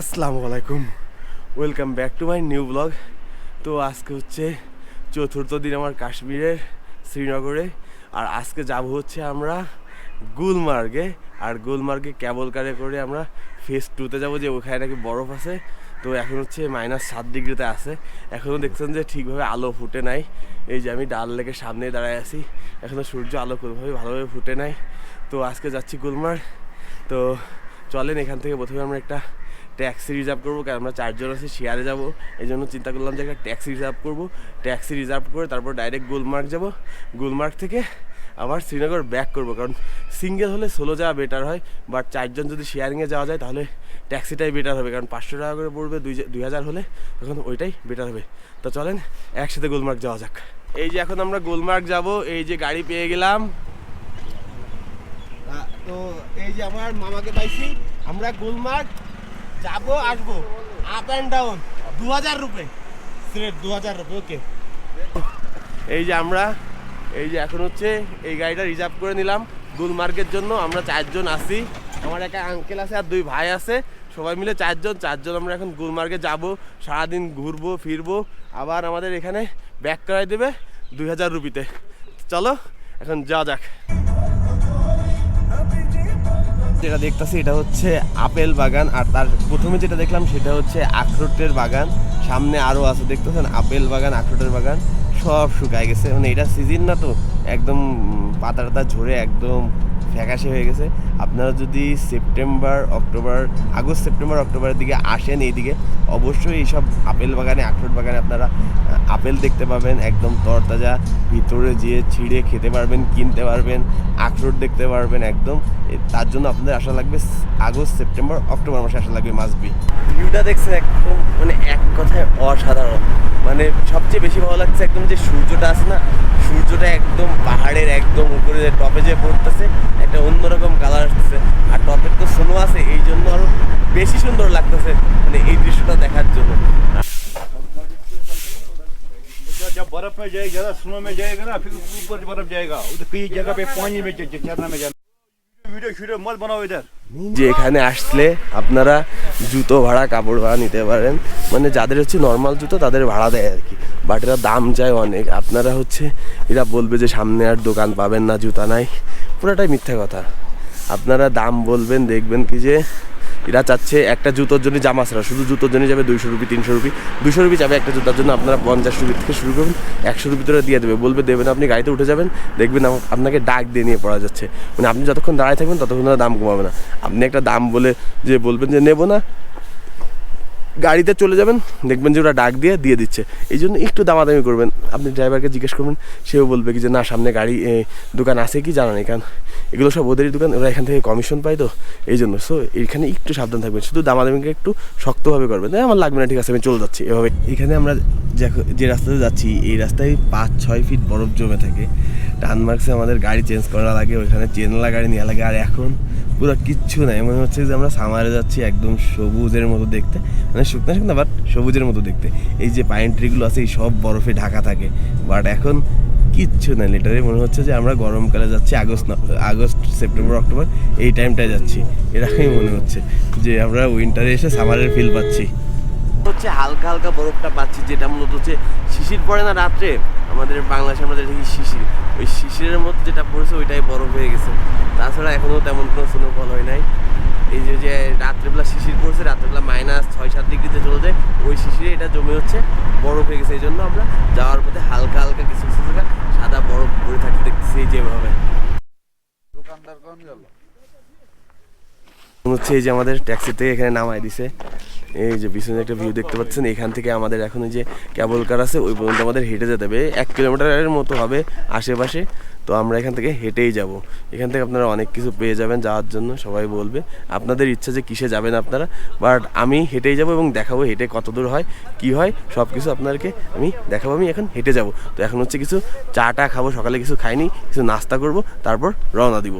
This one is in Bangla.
আসসালামু আলাইকুম, welcome back to my new blog. তো আজকে হচ্ছে চতুর্থ দিন আমার কাশ্মীরের শ্রীনগরে। আর আজকে যাব হচ্ছে আমরা গুলমার্গে। আর গুলমার্গে ক্যাবল কারে করে আমরা ফেজ 2-তে যাবো, যে ওখানে নাকি বরফ আছে। তো এখন হচ্ছে -7 ডিগ্রিতে আছে। এখনও দেখছেন যে ঠিকভাবে আলো ফুটে নাই। এই যে আমি ডাল লেকের সামনে দাঁড়ায় আছি, এখনও সূর্য আলো কোনোভাবে ভালোভাবে ফুটে নাই। তো আজকে যাচ্ছি গুলমার্গ। তো চলেন, এখান থেকে প্রথমে আমরা একটা ট্যাক্সি রিজার্ভ করবো, কারণ আমরা 4 জন আছি, শেয়ারে যাবো। এই জন্য চিন্তা করলাম যে একটা ট্যাক্সি রিজার্ভ করবো। ট্যাক্সি রিজার্ভ করে তারপর ডাইরেক্ট গুলমার্গ যাব। গুলমার্গ থেকে আবার শ্রীনগর ব্যাক করবো, কারণ সিঙ্গেল হলে সোলো যাওয়া বেটার হয়। বাট 4 জন যদি শেয়ারিংয়ে যাওয়া যায় তাহলে ট্যাক্সিটাই বেটার হবে, কারণ 500 টাকা করে পড়বে 2000 হলে, তখন ওইটাই বেটার হবে। তো চলেন একসাথে গুলমার্গ যাওয়া যাক। এই যে এখন আমরা গুলমার্গ যাব, এই যে গাড়ি পেয়ে গেলাম। তো এই যে আমার মামাকে পাইছি, আমরা গুলমার্গ যাবো আসবো, up and down 2000 RuPay, straight 2000 রুপে। ওকে, এই যে আমরা এই যে এখন হচ্ছে এই গাড়িটা রিজার্ভ করে নিলাম গুলমার্গের জন্য। আমরা 4 জন আছি, আমার একটা আঙ্কেল আছে আর 2 ভাই আছে, সবাই মিলে 4 জন আমরা এখন গুলমার্গে যাব। সারাদিন ঘুরবো ফিরবো, আবার আমাদের এখানে ব্যাক করাই দেবে 2000 রুপিতে। চলো এখন যাওয়া যাক। যেটা দেখতেছি এটা হচ্ছে আপেল বাগান, আর তার প্রথমে যেটা দেখলাম সেটা হচ্ছে আখরোটের বাগান। সামনে আরও আছে, দেখতেছেন আপেল বাগান, আখরোটের বাগান সব শুকায় গেছে। মানে এটা সিজন না, তো একদম পাতা টাতা ঝরে একদম ফ্যাকাশে হয়ে গেছে। আপনারা যদি আগস্ট সেপ্টেম্বর অক্টোবরের দিকে আসেন এইদিকে, অবশ্যই এইসব আপেল বাগানে, আখরোট বাগানে আপনারা আপেল দেখতে পাবেন একদম তরতাজা। ভিতরে যেয়ে ছিঁড়ে খেতে পারবেন, কিনতে পারবেন, আখরোট দেখতে পারবেন একদম। তার জন্য আপনাদের আসা লাগবে আগস্ট সেপ্টেম্বর অক্টোবর মাসে আসা লাগবে, মাস্ট বি। ভিউটা দেখছেন একদম, মানে এক কথায় অসাধারণ। মানে সবচেয়ে বেশি ভালো লাগছে একদম যে সূর্যটা আছে না, সূর্যটা একদম পাহাড়ের একদম উপরে টপে যে পড়তেছে, একটা অন্যরকম কালার আসতেছে। আর টপের তো স্নো আছে, এই জন্য আরো বেশি সুন্দর লাগতেছে মানে এই দৃশ্যটা দেখার জন্য। जब बर्फ में जाएगा, ज़्यादा स्नो में जाएगा ना, फिर ऊपर बर्फ जाएगा, उधर कई जगह पे पानी में झरना में जाना। वीडियो मत बनाओ इधर। যে এখানে আসলে আপনারা জুতো ভাড়া, কাপড় ভাড়া নিতে পারেন। মানে যাদের হচ্ছে নর্মাল জুতো তাদের ভাড়া দেয় আর কি, বাট এরা দাম চায় অনেক। আপনারা হচ্ছে এরা বলবে যে সামনে আর দোকান পাবেন না, জুতা নাই, পুরোটাই মিথ্যা কথা। আপনারা দাম বলবেন, দেখবেন কি যে এরা চাচ্ছে একটা জুতোর জন্য, জামা ছাড়া শুধু জুতোর জন্য যাবে 200 রুপি, 300 রুপি, 200 রুপি যাবে একটা জুতার জন্য। আপনারা 50 রুপি থেকে শুরু করবেন, 100 রুপি ধরে দিয়ে দেবে, বলবে দেবেন। আপনি গাড়িতে উঠে যাবেন, দেখবেন আপনাকে ডাক দিয়ে নিয়ে পড়া যাচ্ছে। মানে আপনি যতক্ষণ দাঁড়ায় থাকবেন ততক্ষণ দাম কমাবে না। আপনি একটা দাম বলে যে বলবেন যে নেবো না, গাড়িতে চলে যাবেন, দেখবেন যে ওরা ডাক দিয়ে দিচ্ছে। এই জন্য একটু দামাদামি করবেন। আপনি ড্রাইভারকে জিজ্ঞেস করবেন, সেও বলবে কি যে না, সামনে গাড়ি দোকান আছে কি জানা নেই, কারণ এগুলো সব ওদেরই দোকান, ওরা এখান থেকে কমিশন পায়, তো এই জন্য। সো এখানে একটু সাবধান থাকবেন, শুধু দামাদামিকে একটু শক্তভাবে করবেন। আমার লাগবে না, ঠিক আছে আমি চলে যাচ্ছি এভাবে। এখানে আমরা যে রাস্তাতে যাচ্ছি, এই রাস্তায় 5-6 ফিট বরফ জমে থাকে। টানমার্কসে আমাদের গাড়ি চেঞ্জ করা লাগে, ওইখানে চেনলা গাড়ি নেওয়া লাগে। আর এখন পুরো কিচ্ছু নাই, মনে হচ্ছে যে আমরা সামারে যাচ্ছি, একদম সবুজের মতো দেখতে, মানে শুকনা বাট সবুজের মতো দেখতে। এই যে পাইন ট্রিগুলো আছে, এই সব বরফে ঢাকা থাকে, বাট এখন কিচ্ছু নাই। লিটারে মনে হচ্ছে যে আমরা গরমকালে যাচ্ছি, আগস্ট সেপ্টেম্বর অক্টোবর এই টাইমটায় যাচ্ছি। এরকমই মনে হচ্ছে যে আমরা উইন্টারে এসে সামারের ফিল পাচ্ছি। হচ্ছে হালকা হালকা বরফটা পাচ্ছি, যেটা মূলত হচ্ছে শিশির পড়ে না রাত্রে, আমাদের বাংলাদেশে আমরা দেখি শিশির, ওই শিশিরের মতো যেটা পড়েছে ওইটাই বরফ হয়ে গেছে। তাছাড়া এখনও তেমন কোনো স্নোফল হয় নাই। এই যে রাত্রেবেলা শিশির পড়ছে, রাত্রেবেলা -6-7 ডিগ্রিতে চলে যায়, ওই শিশিরে এটা জমে হচ্ছে বরফ হয়ে গেছে। এই জন্য আমরা যাওয়ার পথে হালকা হালকা কিছু কিছু জায়গা সাদা বরফ পড়ে থাকতে দেখতেছি, যেভাবে হচ্ছে। এই যে আমাদের ট্যাক্সি থেকে এখানে নামাই দিছে। এই যে পিছনে একটা ভিউ দেখতে পাচ্ছেন, এখান থেকে আমাদের এখন যে ক্যাবল কার আছে ওই পর্যন্ত আমাদের হেঁটে যেতে হবে, 1 কিলোমিটারের মতো হবে আশেপাশে। তো আমরা এখান থেকে হেঁটেই যাব। এখান থেকে আপনারা অনেক কিছু পেয়ে যাবেন যাওয়ার জন্য। সবাই বলবে আপনাদের ইচ্ছা যে কিসে যাবেন আপনারা, বাট আমি হেঁটেই যাব এবং দেখাবো হেঁটে কত দূর হয়, কি হয়, সব কিছু আপনাদেরকে আমি দেখাবো। আমি এখন হেঁটে যাব। তো এখন হচ্ছে কিছু চা টা খাবো, সকালে কিছু খাইনি, কিছু নাস্তা করব, তারপর রওনা দিব।